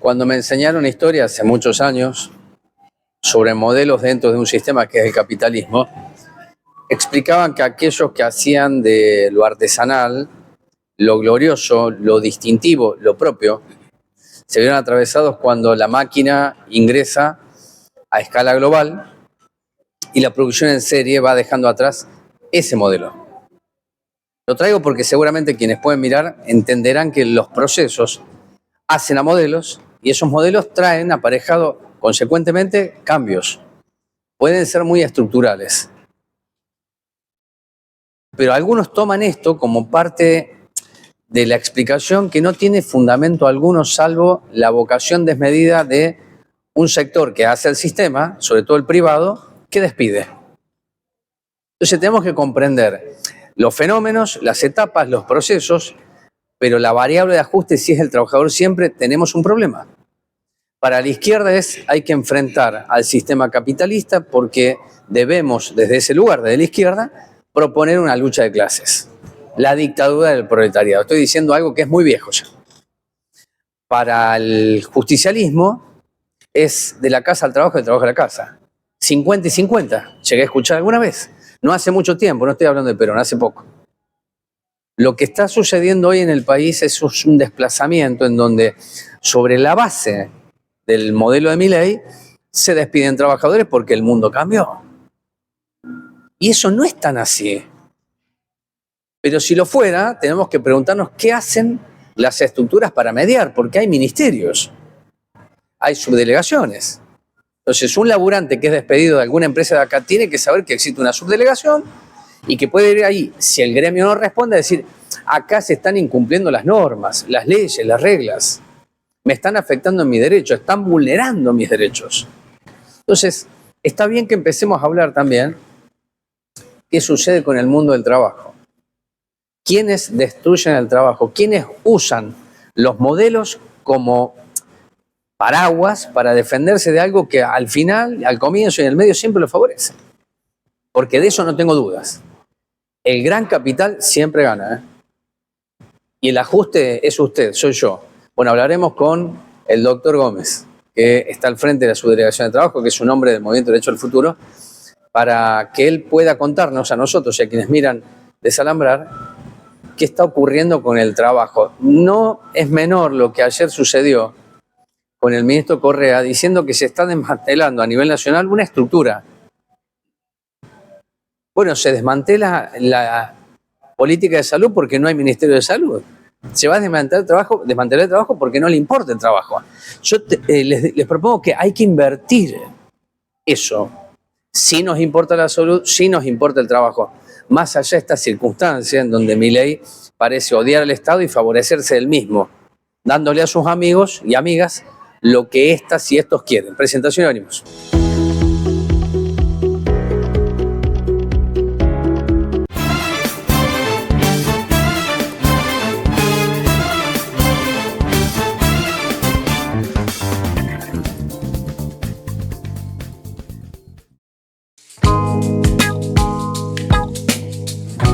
Cuando me enseñaron historia hace muchos años sobre modelos dentro de un sistema que es el capitalismo, explicaban que aquellos que hacían de lo artesanal, lo glorioso, lo distintivo, lo propio, se vieron atravesados cuando la máquina ingresa a escala global y la producción en serie va dejando atrás ese modelo. Lo traigo porque seguramente quienes pueden mirar entenderán que los procesos hacen a modelos y esos modelos traen aparejado consecuentemente cambios. Pueden ser muy estructurales. Pero algunos toman esto como parte de la explicación que no tiene fundamento alguno salvo la vocación desmedida de un sector que hace el sistema, sobre todo el privado, que despide. Entonces tenemos que comprender los fenómenos, las etapas, los procesos, pero la variable de ajuste, si es el trabajador siempre, tenemos un problema. Para la izquierda hay que enfrentar al sistema capitalista porque debemos, desde ese lugar, desde la izquierda, proponer una lucha de clases. La dictadura del proletariado. Estoy diciendo algo que es muy viejo ya. Para el justicialismo es de la casa al trabajo, del trabajo a la casa. 50 y 50. Llegué a escuchar alguna vez. No hace mucho tiempo, no estoy hablando de Perón, hace poco. Lo que está sucediendo hoy en el país es un desplazamiento en donde, sobre la base del modelo de Milei, se despiden trabajadores porque el mundo cambió. Y eso no es tan así. Pero si lo fuera, tenemos que preguntarnos qué hacen las estructuras para mediar, porque hay ministerios, hay subdelegaciones. Entonces, un laburante que es despedido de alguna empresa de acá tiene que saber que existe una subdelegación y que puede ir ahí, si el gremio no responde, a decir, acá se están incumpliendo las normas, las leyes, las reglas, me están afectando en mi derecho, están vulnerando mis derechos. Entonces, está bien que empecemos a hablar también qué sucede con el mundo del trabajo. ¿Quiénes destruyen el trabajo? ¿Quiénes usan los modelos como paraguas para defenderse de algo que al final, al comienzo y en el medio siempre lo favorece? Porque de eso no tengo dudas. El gran capital siempre gana, ¿eh? Y el ajuste es usted, soy yo. Bueno, hablaremos con el doctor Gómez, que está al frente de la Subdelegación de Trabajo, que es un hombre del Movimiento Derecho al Futuro, para que él pueda contarnos a nosotros y a quienes miran Desalambrar qué está ocurriendo con el trabajo. No es menor lo que ayer sucedió con el ministro Correa diciendo que se está desmantelando a nivel nacional una estructura. Bueno, se desmantela la política de salud porque no hay Ministerio de Salud. Se va a desmantelar el trabajo porque no le importa el trabajo. Yo les propongo que hay que invertir eso. Sí nos importa la salud, sí nos importa el trabajo. Más allá de esta circunstancia en donde Milei parece odiar al Estado y favorecerse del mismo, dándole a sus amigos y amigas lo que estas y estos quieren. Presentación y venimos.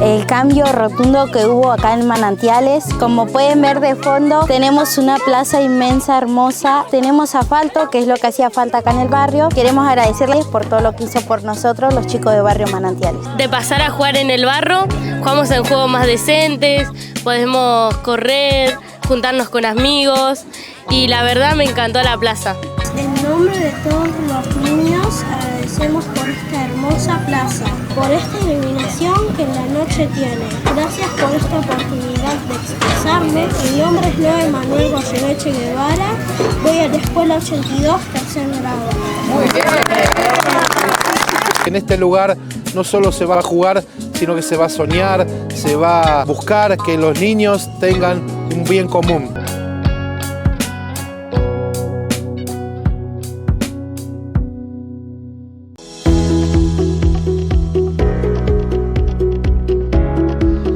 El cambio rotundo que hubo acá en Manantiales. Como pueden ver de fondo, tenemos una plaza inmensa, hermosa. Tenemos asfalto, que es lo que hacía falta acá en el barrio. Queremos agradecerles por todo lo que hizo por nosotros los chicos de Barrio Manantiales. De pasar a jugar en el barro, jugamos en juegos más decentes, podemos correr, juntarnos con amigos y la verdad me encantó la plaza. En nombre de todos los niños agradecemos por esta hermosa plaza, por esta iluminación que en la noche tiene. Gracias por esta oportunidad de expresarme. Mi nombre es Loe Manuel Goyeneche Guevara, voy a la escuela 82, tercer grado. Muy bien. En este lugar no solo se va a jugar, sino que se va a soñar, se va a buscar que los niños tengan un bien común.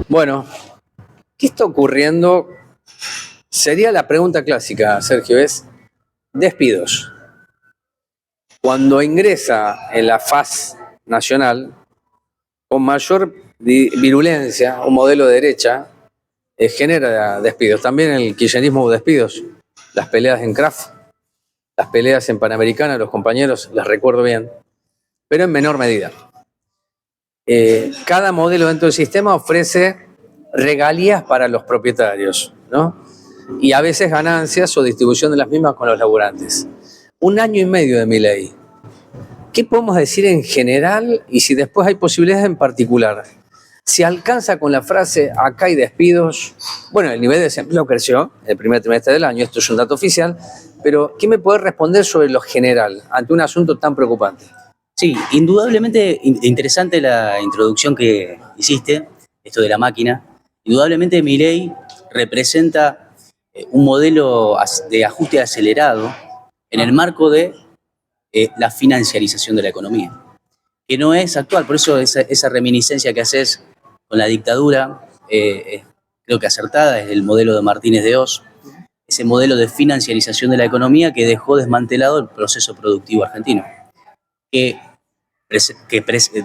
Bueno, ¿qué está ocurriendo? Sería la pregunta clásica, Sergio, es despidos. Cuando ingresa en la faz nacional, con mayor virulencia, un modelo de derecha genera despidos. También el kirchnerismo hubo despidos, las peleas en Kraft las peleas en Panamericana, los compañeros, las recuerdo bien, pero en menor medida. Cada modelo dentro del sistema ofrece regalías para los propietarios, ¿no? Y a veces ganancias o distribución de las mismas con los laburantes. 1 año y medio de Milei. ¿Qué podemos decir en general y si después hay posibilidades en particular? Si alcanza con la frase acá hay despidos, bueno, el nivel de desempleo creció el primer trimestre del año, esto es un dato oficial, pero ¿qué me puede responder sobre lo general ante un asunto tan preocupante? Sí, indudablemente interesante la introducción que hiciste, esto de la máquina. Indudablemente Milei representa un modelo de ajuste acelerado en el marco de la financiarización de la economía, que no es actual. Por eso esa reminiscencia que haces con la dictadura, creo que acertada, es el modelo de Martínez de Hoz, ese modelo de financiarización de la economía que dejó desmantelado el proceso productivo argentino,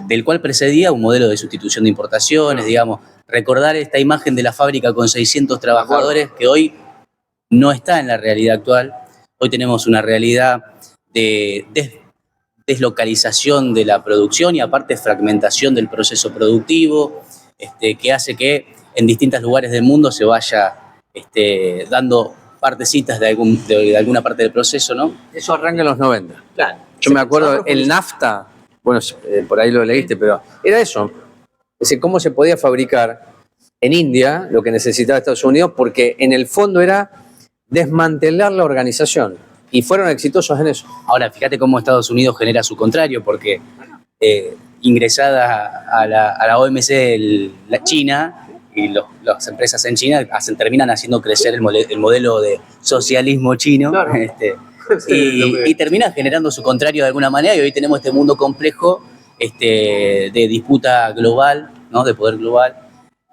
del cual precedía un modelo de sustitución de importaciones, digamos, recordar esta imagen de la fábrica con 600 trabajadores que hoy no está en la realidad actual. Hoy tenemos una realidad de deslocalización de la producción y aparte fragmentación del proceso productivo, que hace que en distintos lugares del mundo se vaya dando partecitas de alguna parte del proceso, ¿no? Eso arranca en los 90. Claro. Yo me acuerdo, el NAFTA, bueno, por ahí lo leíste, pero era eso. Es decir, cómo se podía fabricar en India lo que necesitaba Estados Unidos, porque en el fondo era desmantelar la organización. Y fueron exitosos en eso. Ahora, fíjate cómo Estados Unidos genera su contrario, porque ingresada a la OMC la China y las empresas en China terminan haciendo crecer el modelo de socialismo chino, claro. Y terminan generando su contrario de alguna manera, y hoy tenemos este mundo complejo de disputa global, ¿no? De poder global,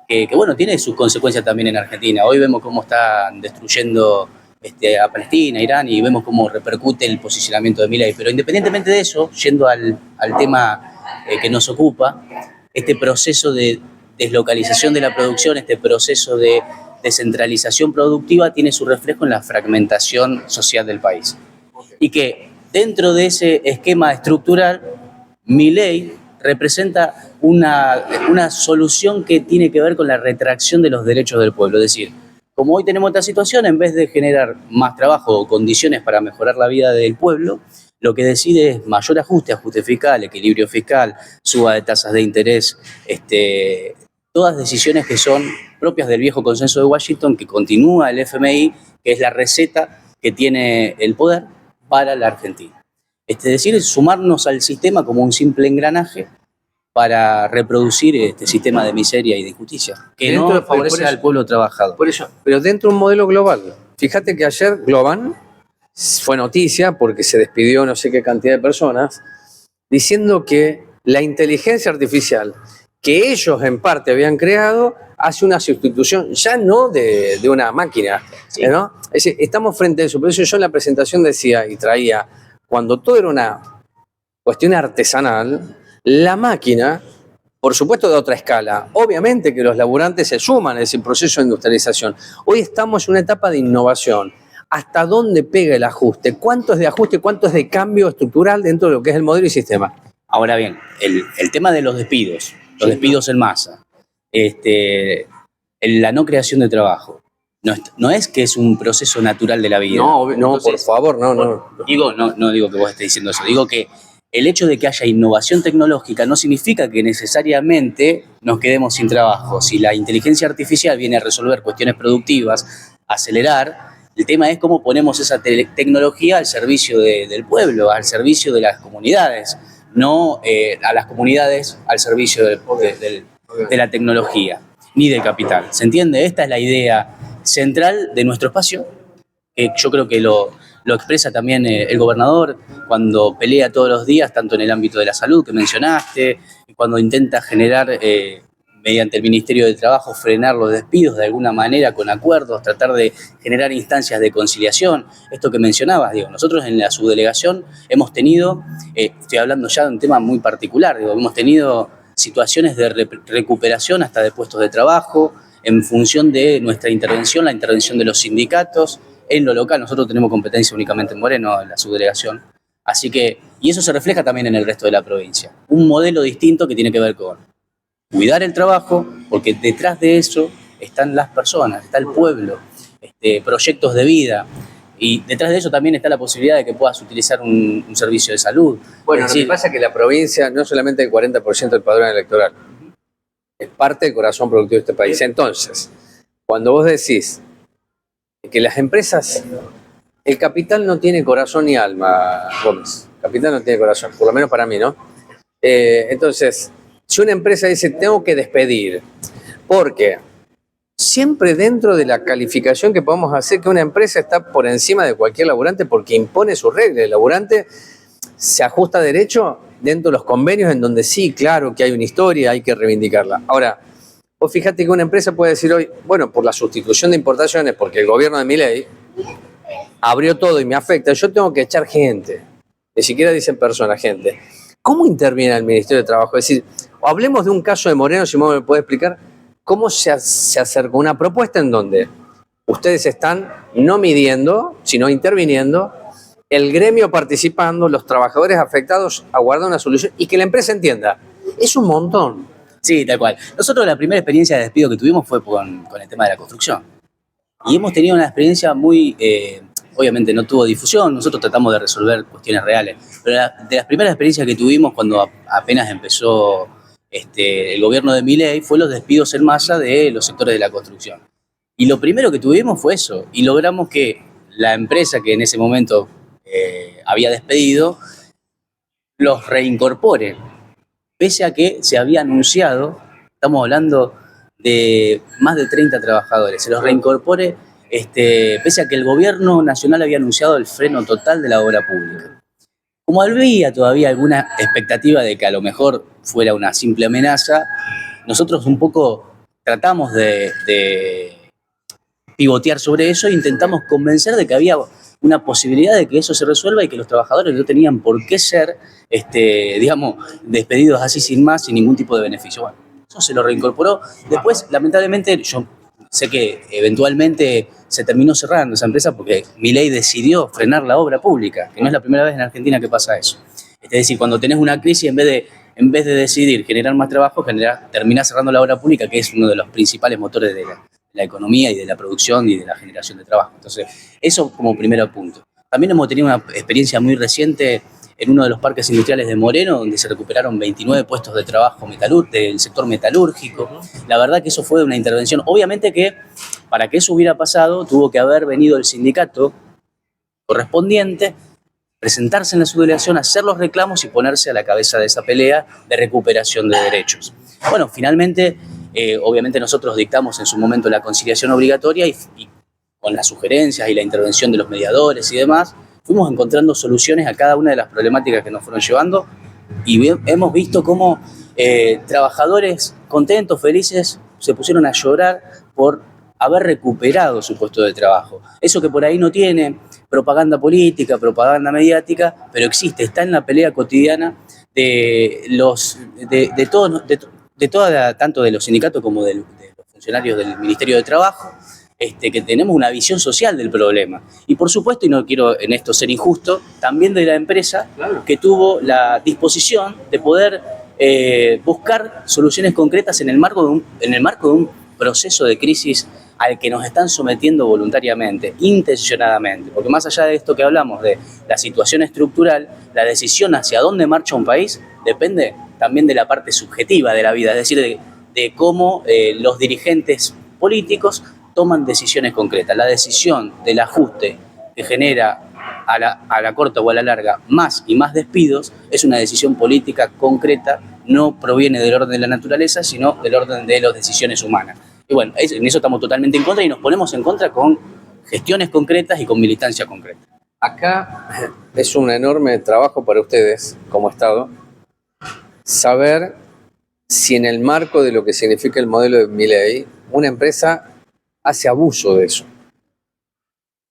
que bueno, tiene sus consecuencias también en Argentina. Hoy vemos cómo están destruyendo a Palestina, Irán, y vemos cómo repercute el posicionamiento de Milei. Pero independientemente de eso, yendo al tema que nos ocupa, este proceso de deslocalización de la producción, este proceso de descentralización productiva tiene su reflejo en la fragmentación social del país. Y que dentro de ese esquema estructural, Milei representa una solución que tiene que ver con la retracción de los derechos del pueblo. Es decir, como hoy tenemos esta situación, en vez de generar más trabajo o condiciones para mejorar la vida del pueblo, lo que decide es mayor ajuste fiscal, equilibrio fiscal, suba de tasas de interés, todas decisiones que son propias del viejo consenso de Washington, que continúa el FMI, que es la receta que tiene el poder para la Argentina. Es decir, sumarnos al sistema como un simple engranaje para reproducir este sistema de miseria y de injusticia, que no favorece al pueblo trabajador. Por eso, pero dentro de un modelo global. Fíjate que ayer Globan fue noticia porque se despidió no sé qué cantidad de personas, diciendo que la inteligencia artificial que ellos en parte habían creado hace una sustitución ya no de una máquina, sí, ¿no? Es decir, estamos frente a eso. Por eso yo en la presentación decía y traía, cuando todo era una cuestión artesanal, la máquina, por supuesto de otra escala, obviamente que los laburantes se suman a ese proceso de industrialización. Hoy estamos en una etapa de innovación. ¿Hasta dónde pega el ajuste? ¿Cuánto es de ajuste? ¿Cuánto es de cambio estructural dentro de lo que es el modelo y sistema? Ahora bien, el tema de los despidos, despidos en masa, la no creación de trabajo, no es que es un proceso natural de la vida. No, entonces, por favor, no. No digo que vos estés diciendo eso, digo que el hecho de que haya innovación tecnológica no significa que necesariamente nos quedemos sin trabajo. Si la inteligencia artificial viene a resolver cuestiones productivas, acelerar, el tema es cómo ponemos esa tecnología al servicio del pueblo, al servicio de las comunidades, no a las comunidades al servicio de la tecnología, ni del capital. ¿Se entiende? Esta es la idea central de nuestro espacio, que yo creo que lo expresa también el gobernador cuando pelea todos los días, tanto en el ámbito de la salud que mencionaste, cuando intenta generar, mediante el Ministerio de Trabajo, frenar los despidos de alguna manera con acuerdos, tratar de generar instancias de conciliación. Esto que mencionabas, digo, nosotros en la subdelegación hemos tenido, estoy hablando ya de un tema muy particular, digo, hemos tenido situaciones de recuperación hasta de puestos de trabajo, en función de nuestra intervención, la intervención de los sindicatos, en lo local. Nosotros tenemos competencia únicamente en Moreno, en la subdelegación. Así que, y eso se refleja también en el resto de la provincia. Un modelo distinto que tiene que ver con cuidar el trabajo, porque detrás de eso están las personas, está el pueblo, proyectos de vida. Y detrás de eso también está la posibilidad de que puedas utilizar un servicio de salud. Bueno, Es lo que decir, pasa es que la provincia no es solamente el 40% del padrón electoral, es parte del corazón productivo de este país. Entonces, cuando vos decís que las empresas, el capital no tiene corazón ni alma, Gómez. El capital no tiene corazón, por lo menos para mí, ¿no? Entonces, si una empresa dice, tengo que despedir, porque siempre dentro de la calificación que podemos hacer que una empresa está por encima de cualquier laburante porque impone sus reglas. El laburante se ajusta a derecho dentro de los convenios en donde sí, claro que hay una historia, hay que reivindicarla. Ahora, vos fíjate que una empresa puede decir hoy, bueno, por la sustitución de importaciones, porque el gobierno de Milei abrió todo y me afecta, yo tengo que echar gente. Ni siquiera dicen personas, gente. ¿Cómo interviene el Ministerio de Trabajo? Es decir, hablemos de un caso de Moreno, si vos me podés explicar cómo se acerca una propuesta en donde ustedes están no midiendo, sino interviniendo, el gremio participando, los trabajadores afectados aguardan una solución y que la empresa entienda. Es un montón. sí, tal cual. Nosotros la primera experiencia de despido que tuvimos fue con el tema de la construcción. Y hemos tenido una experiencia muy, obviamente no tuvo difusión, nosotros tratamos de resolver cuestiones reales, pero de las primeras experiencias que tuvimos cuando apenas empezó el gobierno de Milei fue los despidos en masa de los sectores de la construcción. Y lo primero que tuvimos fue eso, y logramos que la empresa que en ese momento había despedido los reincorpore, pese a que se había anunciado, estamos hablando de más de 30 trabajadores, se los reincorpore pese a que el gobierno nacional había anunciado el freno total de la obra pública. Como había todavía alguna expectativa de que a lo mejor fuera una simple amenaza, nosotros un poco tratamos de pivotear sobre eso e intentamos convencer de que había una posibilidad de que eso se resuelva y que los trabajadores no tenían por qué ser, digamos, despedidos así sin más, sin ningún tipo de beneficio. Bueno, eso se lo reincorporó. Después, lamentablemente, yo sé que eventualmente se terminó cerrando esa empresa porque Milei decidió frenar la obra pública, que no es la primera vez en Argentina que pasa eso. Es decir, cuando tenés una crisis, en vez de decidir generar más trabajo, terminás cerrando la obra pública, que es uno de los principales motores de la economía y de la producción y de la generación de trabajo. Entonces, eso como primer punto. También hemos tenido una experiencia muy reciente en uno de los parques industriales de Moreno, donde se recuperaron 29 puestos de trabajo del sector metalúrgico. La verdad que eso fue una intervención. Obviamente que para que eso hubiera pasado, tuvo que haber venido el sindicato correspondiente, presentarse en la subdelegación, hacer los reclamos y ponerse a la cabeza de esa pelea de recuperación de derechos. Bueno, finalmente, obviamente nosotros dictamos en su momento la conciliación obligatoria y con las sugerencias y la intervención de los mediadores y demás, fuimos encontrando soluciones a cada una de las problemáticas que nos fueron llevando y hemos visto cómo trabajadores contentos, felices, se pusieron a llorar por haber recuperado su puesto de trabajo. Eso que por ahí no tiene propaganda política, propaganda mediática, pero existe, está en la pelea cotidiana tanto de los sindicatos como de los funcionarios del Ministerio de Trabajo, que tenemos una visión social del problema. Y por supuesto, y no quiero en esto ser injusto, también de la empresa que tuvo la disposición de poder buscar soluciones concretas en el marco de un proceso de crisis al que nos están sometiendo voluntariamente, intencionadamente. Porque más allá de esto que hablamos de la situación estructural, la decisión hacia dónde marcha un país depende también de la parte subjetiva de la vida, es decir, de cómo los dirigentes políticos toman decisiones concretas. La decisión del ajuste que genera a la corta o a la larga más y más despidos es una decisión política concreta, no proviene del orden de la naturaleza, sino del orden de las decisiones humanas. Y bueno, en eso estamos totalmente en contra y nos ponemos en contra con gestiones concretas y con militancia concreta. Acá es un enorme trabajo para ustedes como Estado saber si en el marco de lo que significa el modelo de Milei, una empresa hace abuso de eso.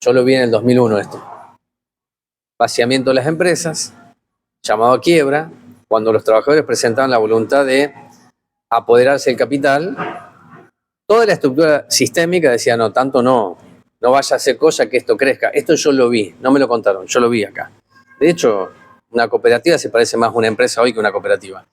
Yo lo vi en el 2001 esto. Vaciamiento de las empresas, llamado a quiebra, cuando los trabajadores presentaban la voluntad de apoderarse del capital, toda la estructura sistémica decía, no, tanto no, no vaya a hacer cosa que esto crezca. Esto yo lo vi, no me lo contaron, yo lo vi acá. De hecho, una cooperativa se parece más a una empresa hoy que una cooperativa.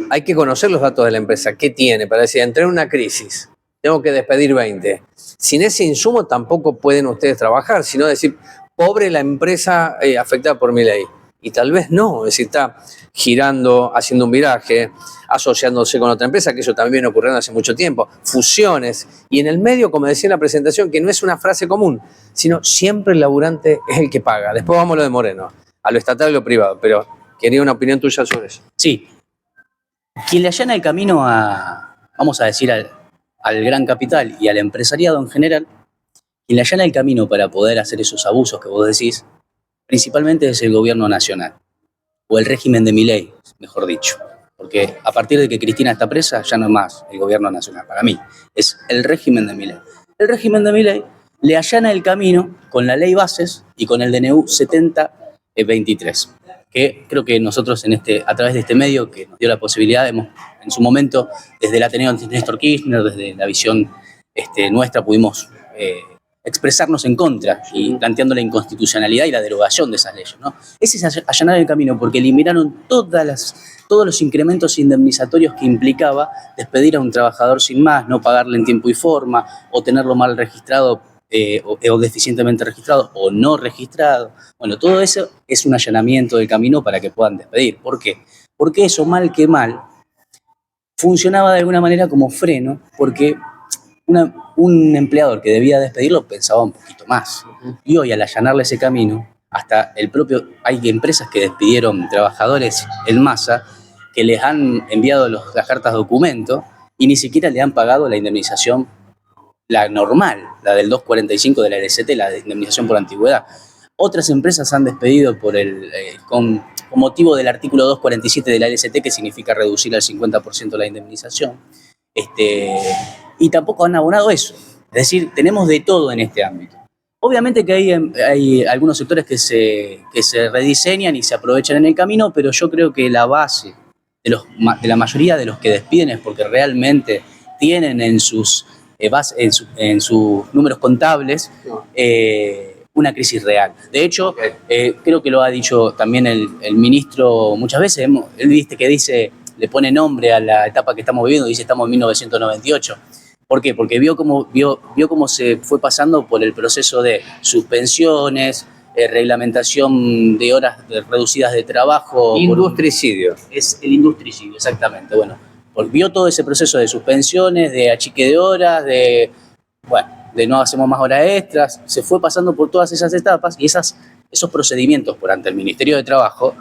Hay que conocer los datos de la empresa, qué tiene, para decir, entré en una crisis, tengo que despedir 20. Sin ese insumo tampoco pueden ustedes trabajar, sino decir, pobre la empresa afectada por mi ley. Y tal vez no, es decir, está girando, haciendo un viraje, asociándose con otra empresa, que eso también viene ocurriendo hace mucho tiempo, fusiones, y en el medio, como decía en la presentación, que no es una frase común, sino siempre el laburante es el que paga. Después vamos a lo de Moreno, a lo estatal y lo privado, pero quería una opinión tuya sobre eso. Sí, quien le allana el camino vamos a decir, al gran capital y al empresariado en general, quien le allana el camino para poder hacer esos abusos que vos decís, principalmente es el gobierno nacional, o el régimen de Milei, mejor dicho. Porque a partir de que Cristina está presa, ya no es más el gobierno nacional, para mí, es el régimen de Milei. El régimen de Milei le allana el camino con la ley Bases y con el DNU 7023, que creo que nosotros a través de este medio que nos dio la posibilidad, en su momento, desde el Ateneo Néstor Kirchner, desde la visión nuestra, pudimos expresarnos en contra y planteando la inconstitucionalidad y la derogación de esas leyes, ¿no? Ese es allanar el camino porque eliminaron todos los incrementos indemnizatorios que implicaba despedir a un trabajador sin más, no pagarle en tiempo y forma, o tenerlo mal registrado o deficientemente registrado o no registrado. Bueno, todo eso es un allanamiento del camino para que puedan despedir. ¿Por qué? Porque eso, mal que mal, funcionaba de alguna manera como freno, porque un empleador que debía despedirlo pensaba un poquito más. Y hoy, al allanarle ese camino, hay empresas que despidieron trabajadores en masa, que les han enviado las cartas documento y ni siquiera le han pagado la indemnización, la normal, la del 245 de la LCT, la indemnización por antigüedad. Otras empresas han despedido con motivo del artículo 247 de la LCT, que significa reducir al 50% la indemnización, y tampoco han abonado eso. Es decir, tenemos de todo en este ámbito. Obviamente que hay algunos sectores que se rediseñan y se aprovechan en el camino, pero yo creo que la base de la mayoría de los que despiden es porque realmente tienen en sus números contables una crisis real. De hecho, creo que lo ha dicho también el ministro muchas veces. Él le pone nombre a la etapa que estamos viviendo, dice estamos en 1998. ¿Por qué? Porque vio cómo se fue pasando por el proceso de suspensiones, reglamentación de horas reducidas de trabajo. Industricidio. Es el industricidio, exactamente. Bueno, vio todo ese proceso de suspensiones, de achique de horas, de no hacemos más horas extras. Se fue pasando por todas esas etapas y esos procedimientos por ante el Ministerio de Trabajo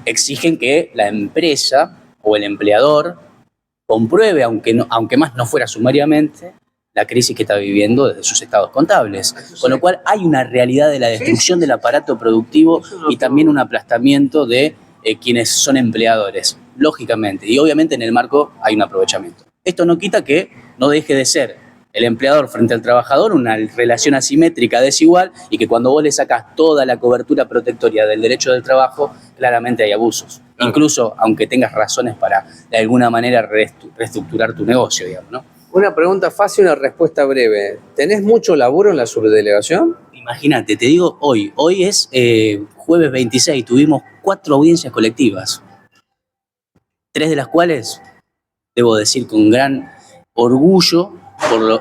exigen que la empresa o el empleador compruebe, aunque más no fuera sumariamente, la crisis que está viviendo desde sus estados contables. Con lo cual hay una realidad de la destrucción del aparato productivo y también un aplastamiento de quienes son empleadores, lógicamente. Y obviamente en el marco hay un aprovechamiento. Esto no quita que no deje de ser el empleador frente al trabajador una relación asimétrica, desigual, y que cuando vos le sacás toda la cobertura protectoria del derecho del trabajo, claramente hay abusos. Incluso aunque tengas razones para de alguna manera reestructurar tu negocio, digamos, ¿no? Una pregunta fácil, una respuesta breve. ¿Tenés mucho laburo en la subdelegación? Imagínate, te digo hoy es jueves 26, tuvimos 4 audiencias colectivas, 3 de las cuales, debo decir con gran orgullo,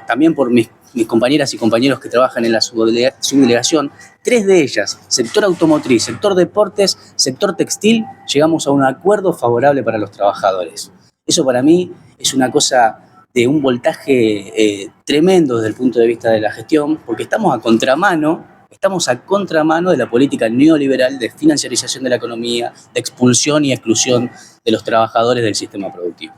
también por mis compañeras y compañeros que trabajan en la subdelegación, 3 de ellas, sector automotriz, sector deportes, sector textil, llegamos a un acuerdo favorable para los trabajadores. Eso para mí es una cosa de un voltaje tremendo desde el punto de vista de la gestión, porque estamos a contramano de la política neoliberal de financiarización de la economía, de expulsión y exclusión de los trabajadores del sistema productivo.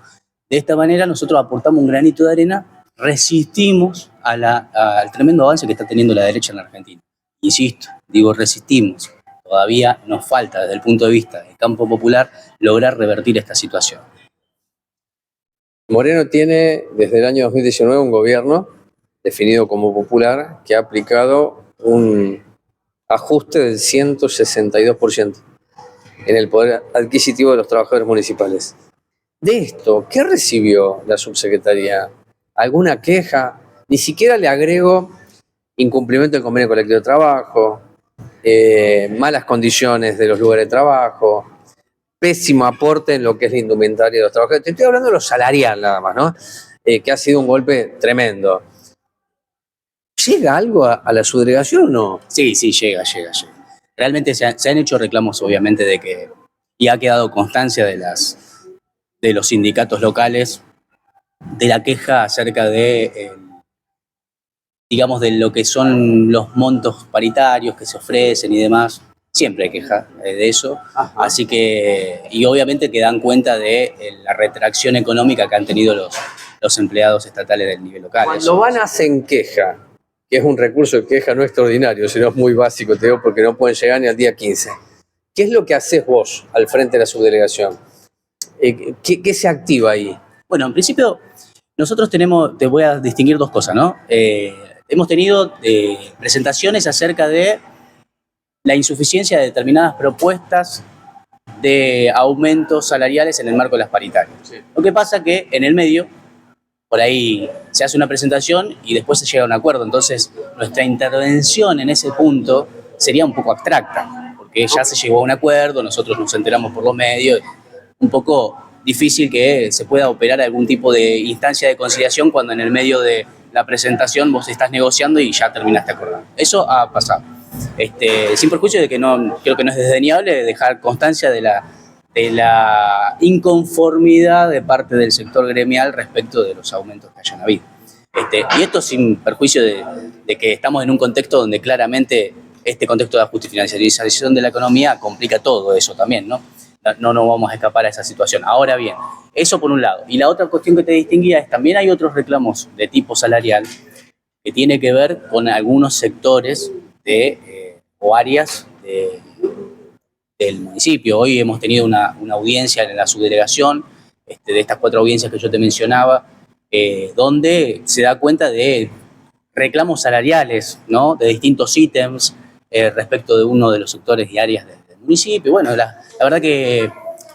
De esta manera nosotros aportamos un granito de arena, resistimos al tremendo avance que está teniendo la derecha en la Argentina. Insisto, digo resistimos. Todavía nos falta, desde el punto de vista del campo popular, lograr revertir esta situación. Moreno tiene desde el año 2019 un gobierno definido como popular que ha aplicado un ajuste del 162% en el poder adquisitivo de los trabajadores municipales. De esto, ¿qué recibió la subsecretaría? ¿Alguna queja? Ni siquiera le agrego incumplimiento del convenio colectivo de trabajo, malas condiciones de los lugares de trabajo, pésimo aporte en lo que es la indumentaria de los trabajadores. Te estoy hablando de lo salarial nada más, ¿no? Que ha sido un golpe tremendo. ¿Llega algo a la subdelegación o no? Sí, llega. Realmente se han hecho reclamos, obviamente, y ha quedado constancia de los sindicatos locales, de la queja acerca de, digamos, de lo que son los montos paritarios que se ofrecen y demás. Siempre hay queja de eso. Ajá. Así que, y obviamente que dan cuenta de la retracción económica que han tenido los empleados estatales del nivel local. Cuando van hacen queja, que es un recurso de queja no extraordinario, sino es muy básico, te digo, porque no pueden llegar ni al día 15. ¿Qué es lo que haces vos al frente de la subdelegación? ¿Qué se activa ahí? Bueno, en principio, nosotros te voy a distinguir dos cosas, ¿no? Hemos tenido presentaciones acerca de la insuficiencia de determinadas propuestas de aumentos salariales en el marco de las paritarias. Sí. Lo que pasa que en el medio, por ahí se hace una presentación y después se llega a un acuerdo. Entonces, nuestra intervención en ese punto sería un poco abstracta, porque ya se llegó a un acuerdo, nosotros nos enteramos por los medios, un poco difícil que se pueda operar algún tipo de instancia de conciliación cuando en el medio de la presentación vos estás negociando y ya terminaste acordando. Eso ha pasado. Sin perjuicio de que creo que no es desdeñable dejar constancia de la inconformidad de parte del sector gremial respecto de los aumentos que hayan habido. Y esto sin perjuicio de que estamos en un contexto donde claramente este contexto de ajuste y financiarización de la economía complica todo eso también, ¿no? No nos vamos a escapar a esa situación. Ahora bien, eso por un lado. Y la otra cuestión que te distinguía es también hay otros reclamos de tipo salarial que tiene que ver con algunos sectores o áreas del municipio. Hoy hemos tenido una audiencia en la subdelegación, de estas 4 audiencias que yo te mencionaba, donde se da cuenta de reclamos salariales, ¿no? De distintos ítems respecto de uno de los sectores y áreas del municipio. Bueno, la verdad que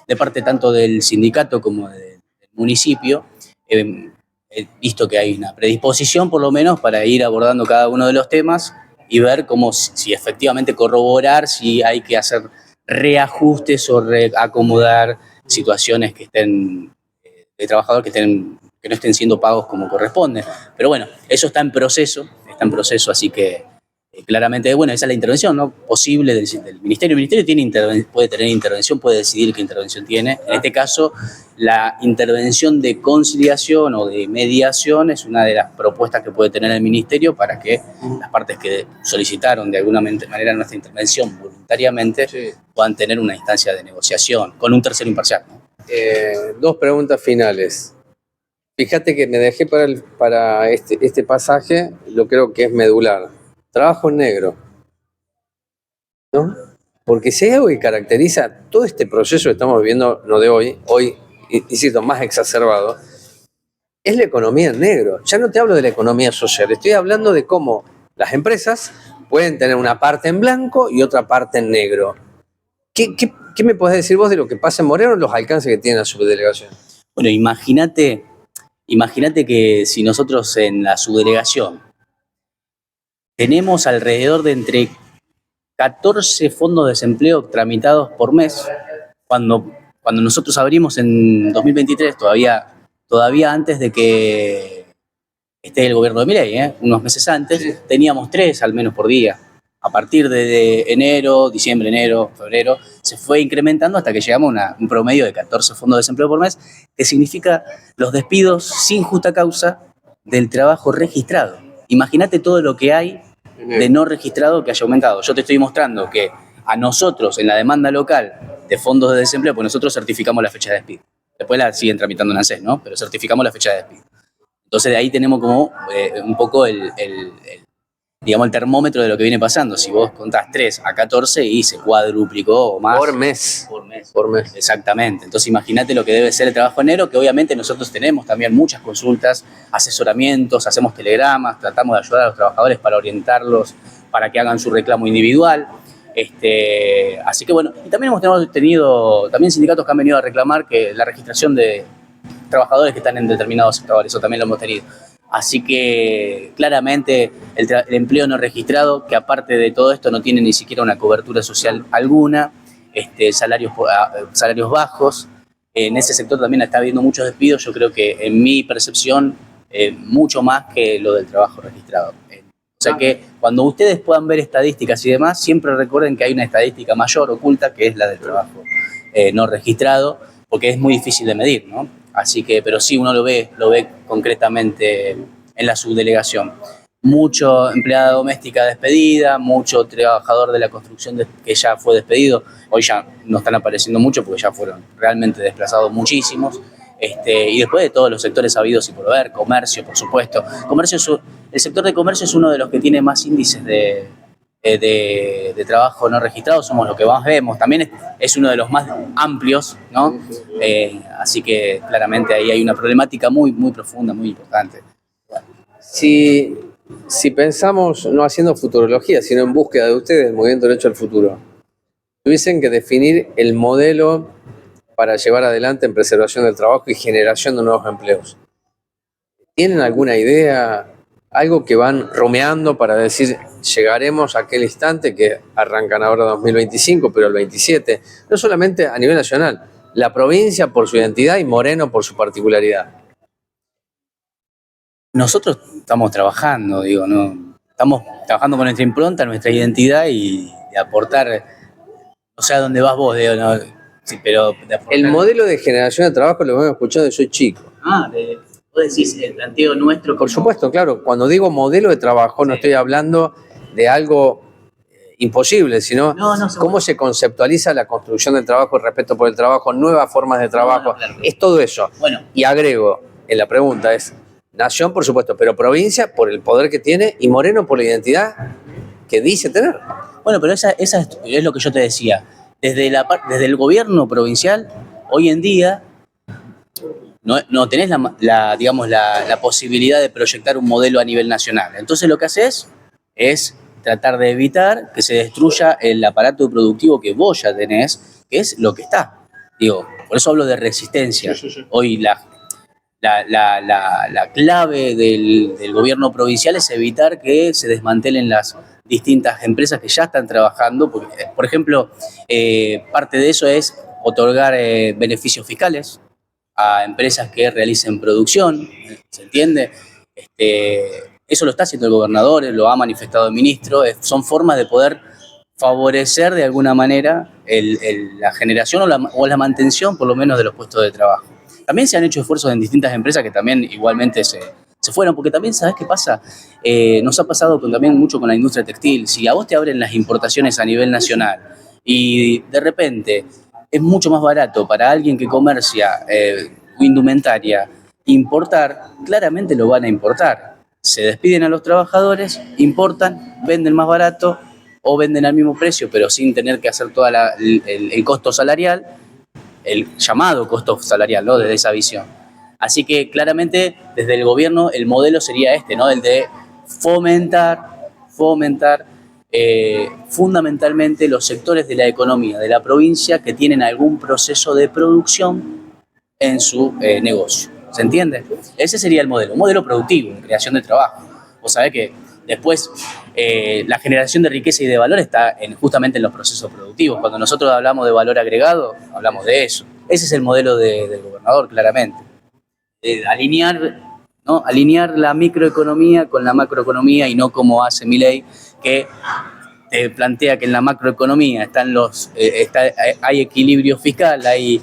de parte tanto del sindicato como del municipio, he visto que hay una predisposición por lo menos para ir abordando cada uno de los temas y ver cómo si efectivamente corroborar si hay que hacer reajustes o reacomodar situaciones que estén de trabajadores que no estén siendo pagos como corresponde. Pero bueno, eso está en proceso, así que claramente, bueno, esa es la intervención, ¿no? Posible del Ministerio. El Ministerio puede tener intervención, puede decidir qué intervención tiene. En este caso, la intervención de conciliación o de mediación es una de las propuestas que puede tener el Ministerio para que las partes que solicitaron de alguna manera nuestra intervención voluntariamente puedan tener una instancia de negociación con un tercero imparcial, ¿no? 2 preguntas finales. Fíjate que me dejé para este pasaje, lo creo que es medular. Trabajo en negro, ¿no? Porque si hay algo que caracteriza todo este proceso que estamos viviendo, no de hoy, insisto, más exacerbado, es la economía en negro. Ya no te hablo de la economía social, estoy hablando de cómo las empresas pueden tener una parte en blanco y otra parte en negro. ¿Qué me podés decir vos de lo que pasa en Moreno y los alcances que tiene la subdelegación? Bueno, imagínate que si nosotros en la subdelegación tenemos alrededor de entre 14 fondos de desempleo tramitados por mes. Cuando nosotros abrimos en 2023, todavía antes de que esté el gobierno de Milei, unos meses antes, teníamos 3 al menos por día. A partir de diciembre, enero, febrero, se fue incrementando hasta que llegamos a un promedio de 14 fondos de desempleo por mes, que significa los despidos sin justa causa del trabajo registrado. Imagínate todo lo que hay de no registrado que haya aumentado. Yo te estoy mostrando que a nosotros, en la demanda local de fondos de desempleo, pues nosotros certificamos la fecha de despido. Después la siguen tramitando en ANSES, ¿no? Pero certificamos la fecha de despido. Entonces de ahí tenemos como un poco el termómetro de lo que viene pasando. Si vos contás 3 a 14 y se cuadruplicó o más. Por mes. Exactamente. Entonces imagínate lo que debe ser el trabajo en negro, que obviamente nosotros tenemos también muchas consultas, asesoramientos, hacemos telegramas, tratamos de ayudar a los trabajadores para orientarlos, para que hagan su reclamo individual. Así que bueno, y también hemos tenido sindicatos que han venido a reclamar que la registración de trabajadores que están en determinados sectores, eso también lo hemos tenido. Así que claramente el empleo no registrado, que aparte de todo esto no tiene ni siquiera una cobertura social alguna, salarios bajos. En ese sector también está habiendo muchos despidos, yo creo que en mi percepción mucho más que lo del trabajo registrado. O sea que cuando ustedes puedan ver estadísticas y demás, siempre recuerden que hay una estadística mayor oculta que es la del trabajo no registrado, porque es muy difícil de medir, ¿no? Así que, pero sí, uno lo ve concretamente en la subdelegación. Mucho empleada doméstica despedida, mucho trabajador de la construcción que ya fue despedido. Hoy ya no están apareciendo mucho porque ya fueron realmente desplazados muchísimos. Y después de todos los sectores habidos y por haber, comercio, por supuesto. El sector de comercio es uno de los que tiene más índices de trabajo no registrado, somos lo que más vemos. También es uno de los más amplios, ¿no? Así que claramente ahí hay una problemática muy, muy profunda, muy importante. Si pensamos, no haciendo futurología, sino en búsqueda de ustedes, el Movimiento Derecho al Futuro, tuviesen que definir el modelo para llevar adelante en preservación del trabajo y generación de nuevos empleos. ¿Tienen alguna idea, algo que van rumiando para decir, llegaremos a aquel instante que arrancan ahora 2025, pero el 27, no solamente a nivel nacional, la provincia por su identidad y Moreno por su particularidad? Nosotros estamos trabajando, estamos trabajando con nuestra impronta, nuestra identidad y de aportar, o sea, ¿dónde vas vos? ¿No? Sí, pero el modelo de generación de trabajo lo hemos escuchado desde soy chico. Vos decís el planteo nuestro. Por supuesto, claro. Cuando digo modelo de trabajo, no estoy hablando de algo imposible, sino cómo se conceptualiza la construcción del trabajo, el respeto por el trabajo, nuevas formas de trabajo. Claro. Es todo eso. Bueno. Y agrego, en la pregunta es, nación, por supuesto, pero provincia por el poder que tiene y Moreno por la identidad que dice tener. Bueno, pero esa es lo que yo te decía. Desde el gobierno provincial, hoy en día, no tenés la posibilidad de proyectar un modelo a nivel nacional. Entonces lo que haces es tratar de evitar que se destruya el aparato productivo que vos ya tenés, que es lo que está. Por eso hablo de resistencia. Sí. Hoy la clave del gobierno provincial es evitar que se desmantelen las distintas empresas que ya están trabajando. Porque, por ejemplo, parte de eso es otorgar beneficios fiscales a empresas que realicen producción, ¿se entiende? Eso lo está haciendo el gobernador, lo ha manifestado el ministro, son formas de poder favorecer de alguna manera la generación o la mantención, por lo menos, de los puestos de trabajo. También se han hecho esfuerzos en distintas empresas que también igualmente se fueron, porque también, ¿sabes qué pasa? Nos ha pasado también mucho con la industria textil. Si a vos te abren las importaciones a nivel nacional y de repente es mucho más barato para alguien que comercia indumentaria importar, claramente lo van a importar. Se despiden a los trabajadores, importan, venden más barato o venden al mismo precio, pero sin tener que hacer todo el costo salarial, el llamado costo salarial, ¿no? Desde esa visión. Así que claramente desde el gobierno el modelo sería ¿no? El de fomentar fundamentalmente los sectores de la economía de la provincia que tienen algún proceso de producción en su negocio. ¿Se entiende? Ese sería el modelo, un modelo productivo, de creación de trabajo. Vos sabés que después la generación de riqueza y de valor está justamente en los procesos productivos. Cuando nosotros hablamos de valor agregado, hablamos de eso. Ese es el modelo del gobernador, claramente. Alinear la microeconomía con la macroeconomía y no como hace Milei, que te plantea que en la macroeconomía hay equilibrio fiscal, hay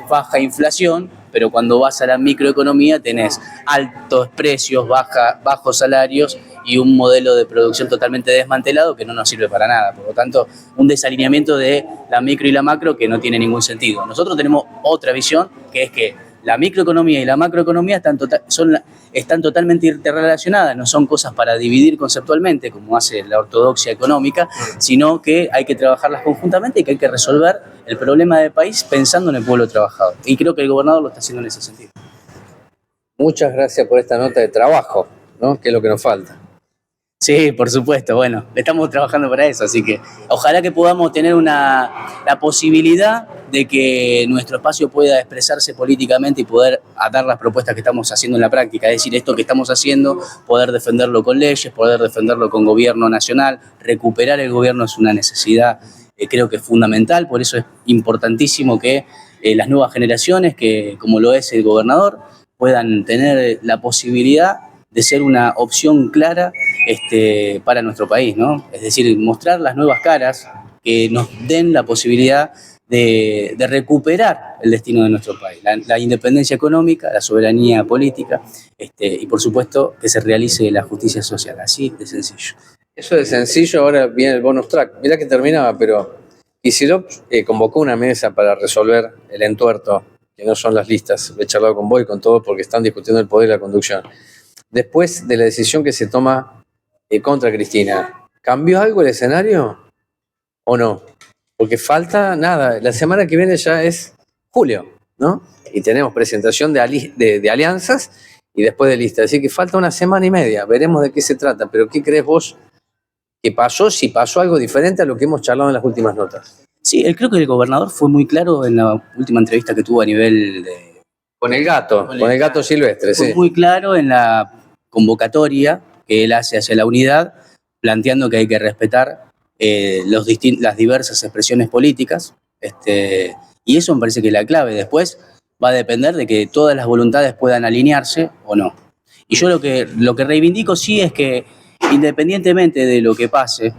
baja inflación, pero cuando vas a la microeconomía tenés altos precios, bajos salarios y un modelo de producción totalmente desmantelado que no nos sirve para nada. Por lo tanto, un desalineamiento de la micro y la macro que no tiene ningún sentido. Nosotros tenemos otra visión, que es que la microeconomía y la macroeconomía están totalmente interrelacionadas, no son cosas para dividir conceptualmente, como hace la ortodoxia económica, sino que hay que trabajarlas conjuntamente y que hay que resolver el problema del país pensando en el pueblo trabajador. Y creo que el gobernador lo está haciendo en ese sentido. Muchas gracias por esta nota de trabajo, ¿no? Que es lo que nos falta. Sí, por supuesto. Bueno, estamos trabajando para eso, así que ojalá que podamos tener la posibilidad de que nuestro espacio pueda expresarse políticamente y poder dar las propuestas que estamos haciendo en la práctica. Es decir, esto que estamos haciendo, poder defenderlo con leyes, poder defenderlo con gobierno nacional. Recuperar el gobierno es una necesidad, creo que es fundamental, por eso es importantísimo que las nuevas generaciones, que como lo es el gobernador, puedan tener la posibilidad de ser una opción clara para nuestro país, ¿no? Es decir, mostrar las nuevas caras que nos den la posibilidad de recuperar el destino de nuestro país, la independencia económica, la soberanía política y por supuesto que se realice la justicia social, así de sencillo. Eso de sencillo, ahora viene el bonus track. Mirá que terminaba, pero Kicillof convocó una mesa para resolver el entuerto, que no son las listas. He charlado con vos y con todos porque están discutiendo el poder y la conducción. Después de la decisión que se toma contra Cristina, ¿cambió algo el escenario o no? Porque falta nada. La semana que viene ya es julio, ¿no? Y tenemos presentación de alianzas y después de listas. Así que falta una semana y media. Veremos de qué se trata. Pero ¿qué crees vos que pasó? Si pasó algo diferente a lo que hemos charlado en las últimas notas. Sí, creo que el gobernador fue muy claro en la última entrevista que tuvo a nivel de... Con el gato silvestre, fue sí. Muy claro en la convocatoria que él hace hacia la unidad, planteando que hay que respetar las diversas expresiones políticas, y eso me parece que es la clave. Después va a depender de que todas las voluntades puedan alinearse o no. Y yo lo que reivindico sí es que, independientemente de lo que pase,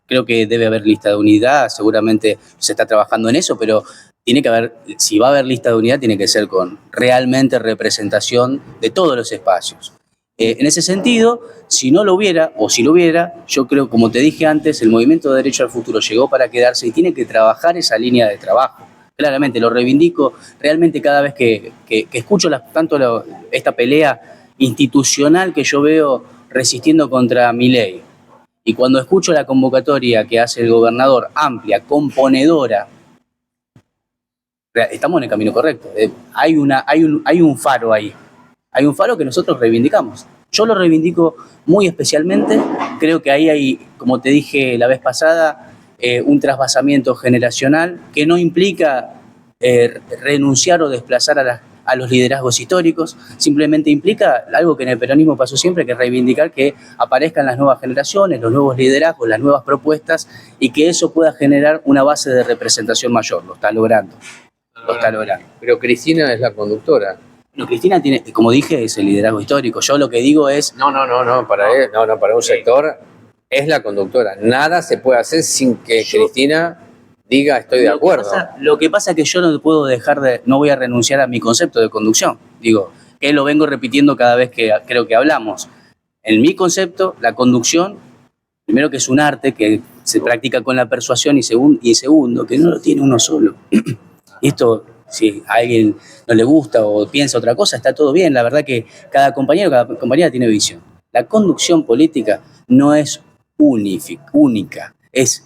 creo que debe haber lista de unidad, seguramente se está trabajando en eso, pero tiene que haber, si va a haber lista de unidad, tiene que ser con realmente representación de todos los espacios. En ese sentido, si no lo hubiera, o si lo hubiera, yo creo, como te dije antes, el Movimiento de Derecho al Futuro llegó para quedarse y tiene que trabajar esa línea de trabajo. Claramente, lo reivindico realmente cada vez que escucho esta pelea institucional que yo veo resistiendo contra Milei. Y cuando escucho la convocatoria que hace el gobernador, amplia, componedora, estamos en el camino correcto. Hay un faro ahí. Hay un faro que nosotros reivindicamos. Yo lo reivindico muy especialmente. Creo que ahí hay, como te dije la vez pasada, un trasvasamiento generacional que no implica renunciar o desplazar a los liderazgos históricos, simplemente implica algo que en el peronismo pasó siempre, que es reivindicar que aparezcan las nuevas generaciones, los nuevos liderazgos, las nuevas propuestas y que eso pueda generar una base de representación mayor. Lo está logrando. Pero Cristina es la conductora. No, Cristina tiene, como dije, es el liderazgo histórico. Yo lo que digo es... Para un sector es la conductora. Nada se puede hacer sin que Cristina diga estoy de acuerdo. Lo que pasa es que yo no puedo no voy a renunciar a mi concepto de conducción. Digo, que lo vengo repitiendo cada vez que creo que hablamos. En mi concepto, la conducción, primero que es un arte que se practica con la persuasión y segundo, que no lo tiene uno solo. Y esto, si a alguien no le gusta o piensa otra cosa, está todo bien. La verdad que cada compañero, cada compañera tiene visión. La conducción política no es única.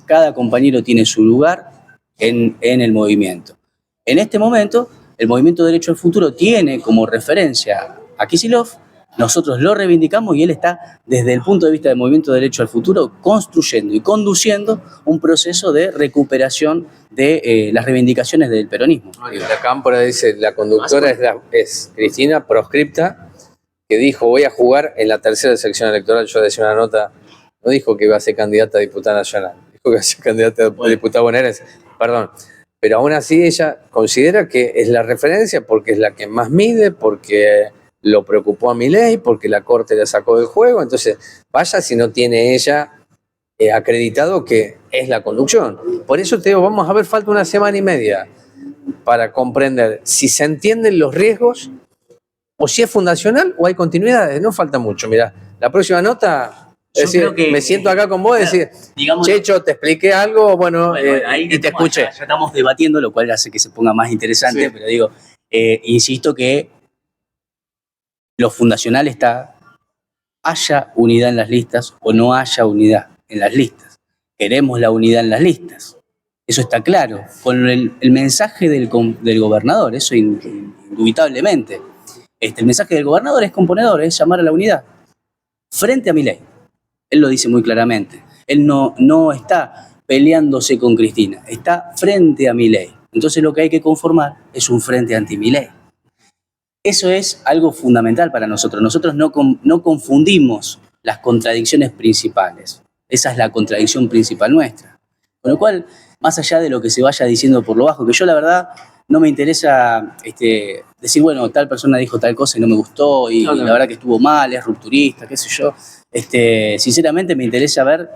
Cada compañero tiene su lugar en el movimiento. En este momento, el Movimiento de Derecho al Futuro tiene como referencia a Kicillof. Nosotros lo reivindicamos y él está, desde el punto de vista del Movimiento de Derecho al Futuro, construyendo y conduciendo un proceso de recuperación de las reivindicaciones del peronismo. La Cámpora dice, la conductora es Cristina proscripta, que dijo, voy a jugar en la tercera sección electoral. Yo decía una nota, no dijo que iba a ser candidata a diputada nacional, dijo que iba a ser candidata a diputada bonaerense, perdón. Pero aún así ella considera que es la referencia porque es la que más mide, porque lo preocupó a Milei, porque la Corte la sacó del juego. Entonces, vaya si no tiene ella acreditado que es la conducción. Por eso te digo, vamos a ver, falta una semana y media para comprender si se entienden los riesgos o si es fundacional o hay continuidades. No falta mucho, mirá. La próxima nota... Es decir, me siento acá con vos y decir, Checho, te expliqué algo, bueno, ahí y te escuché. Ya estamos debatiendo, lo cual hace que se ponga más interesante, sí. Pero digo, insisto que lo fundacional está, haya unidad en las listas o no haya unidad en las listas. Queremos la unidad en las listas. Eso está claro, con el mensaje del gobernador, eso indubitablemente. El mensaje del gobernador es componedor, es llamar a la unidad. frente a Milei. Él lo dice muy claramente. Él no está peleándose con Cristina, está frente a Milei. Entonces lo que hay que conformar es un frente anti-Milei. Eso es algo fundamental para nosotros. Nosotros no confundimos las contradicciones principales. Esa es la contradicción principal nuestra. Con lo cual, más allá de lo que se vaya diciendo por lo bajo, que yo la verdad no me interesa decir, bueno, tal persona dijo tal cosa y no me gustó y la verdad que estuvo mal, es rupturista, qué sé yo. Sinceramente me interesa ver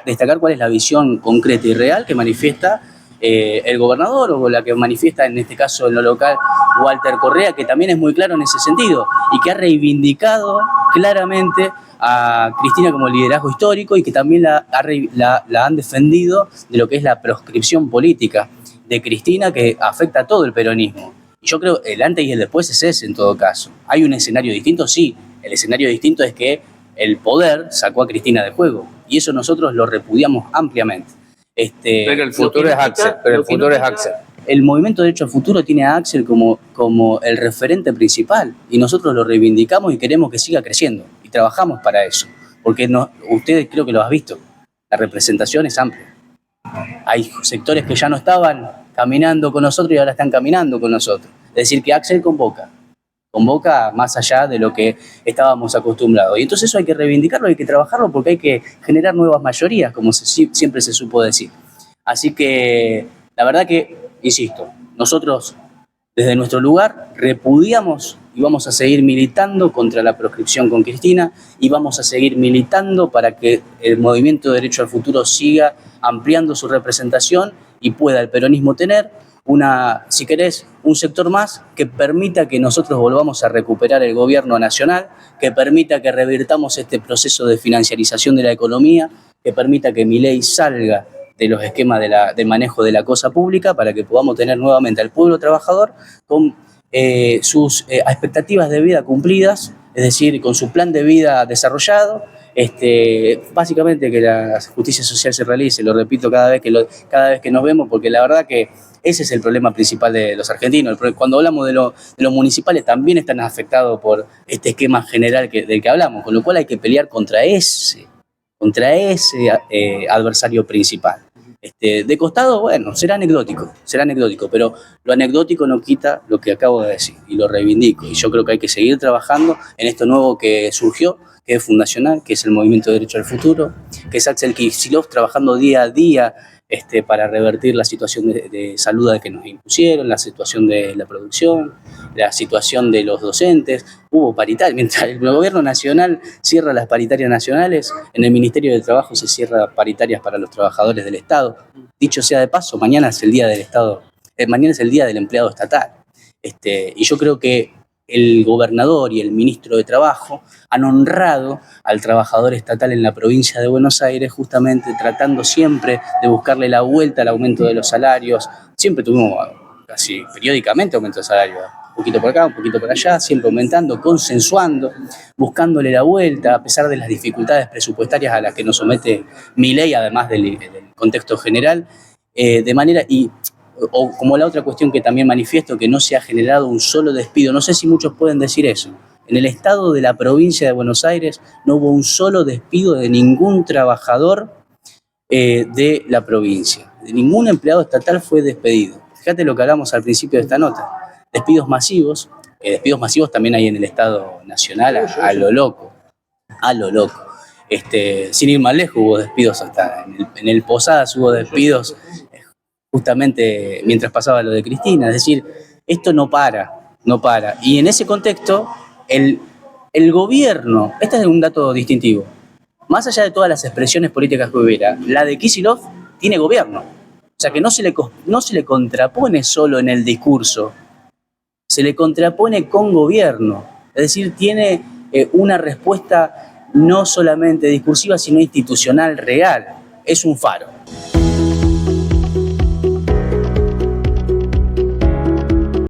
destacar cuál es la visión concreta y real que manifiesta el gobernador o la que manifiesta en este caso en lo local Walter Correa, que también es muy claro en ese sentido y que ha reivindicado claramente a Cristina como liderazgo histórico y que también la han defendido de lo que es la proscripción política de Cristina que afecta a todo el peronismo. Y yo creo el antes y el después es ese en todo caso. ¿Hay un escenario distinto? Sí. El escenario distinto es que el poder sacó a Cristina del juego y eso nosotros lo repudiamos ampliamente. Pero el futuro es Axel. Pero el futuro es Axel. El Movimiento Derecho al Futuro tiene a Axel como el referente principal y nosotros lo reivindicamos y queremos que siga creciendo y trabajamos para eso. Porque ustedes creo que lo has visto, la representación es amplia. Hay sectores que ya no estaban caminando con nosotros y ahora están caminando con nosotros. Es decir, que Axel convoca más allá de lo que estábamos acostumbrados. Y entonces eso hay que reivindicarlo, hay que trabajarlo porque hay que generar nuevas mayorías, como siempre se supo decir. Así que la verdad que, insisto, nosotros desde nuestro lugar repudiamos y vamos a seguir militando contra la proscripción con Cristina y vamos a seguir militando para que el Movimiento de Derecho al Futuro siga ampliando su representación y pueda el peronismo tener si querés, un sector más que permita que nosotros volvamos a recuperar el gobierno nacional, que permita que revirtamos este proceso de financiarización de la economía, que permita que Milei salga de los esquemas de manejo de la cosa pública para que podamos tener nuevamente al pueblo trabajador con sus expectativas de vida cumplidas, es decir, con su plan de vida desarrollado, básicamente que la justicia social se realice, lo repito cada vez que nos vemos, porque la verdad que ese es el problema principal de los argentinos. Cuando hablamos de los municipales también están afectados por este esquema general del que hablamos, con lo cual hay que pelear contra ese adversario principal. De costado, bueno, será anecdótico, pero lo anecdótico no quita lo que acabo de decir y lo reivindico. Y yo creo que hay que seguir trabajando en esto nuevo que surgió, que es fundacional, que es el Movimiento de Derecho al Futuro, que es Axel Kicillof trabajando día a día para revertir la situación de salud que nos impusieron, la situación de la producción, la situación de los docentes. Hubo paritarias, mientras el gobierno nacional cierra las paritarias nacionales, en el Ministerio del Trabajo se cierra paritarias para los trabajadores del Estado. Dicho sea de paso, mañana es el día del Estado, mañana es el día del empleado estatal. Y yo creo que el gobernador y el ministro de Trabajo han honrado al trabajador estatal en la provincia de Buenos Aires, justamente tratando siempre de buscarle la vuelta al aumento de los salarios. Siempre tuvimos casi periódicamente aumento de salario, un poquito por acá, un poquito por allá, siempre aumentando, consensuando, buscándole la vuelta, a pesar de las dificultades presupuestarias a las que nos somete Milei, además del contexto general, o como la otra cuestión que también manifiesto, que no se ha generado un solo despido. No sé si muchos pueden decir eso. En el estado de la provincia de Buenos Aires no hubo un solo despido de ningún trabajador de la provincia. De ningún empleado estatal fue despedido. Fíjate lo que hablamos al principio de esta nota. Despidos masivos también hay en el Estado Nacional a lo loco. Sin ir más lejos hubo despidos hasta en el Posadas hubo despidos justamente mientras pasaba lo de Cristina. Es decir, esto no para. Y en ese contexto, el gobierno, este es un dato distintivo, más allá de todas las expresiones políticas que hubiera, la de Kicillof tiene gobierno. O sea que no se le contrapone solo en el discurso, se le contrapone con gobierno. Es decir, tiene una respuesta no solamente discursiva, sino institucional real. Es un faro.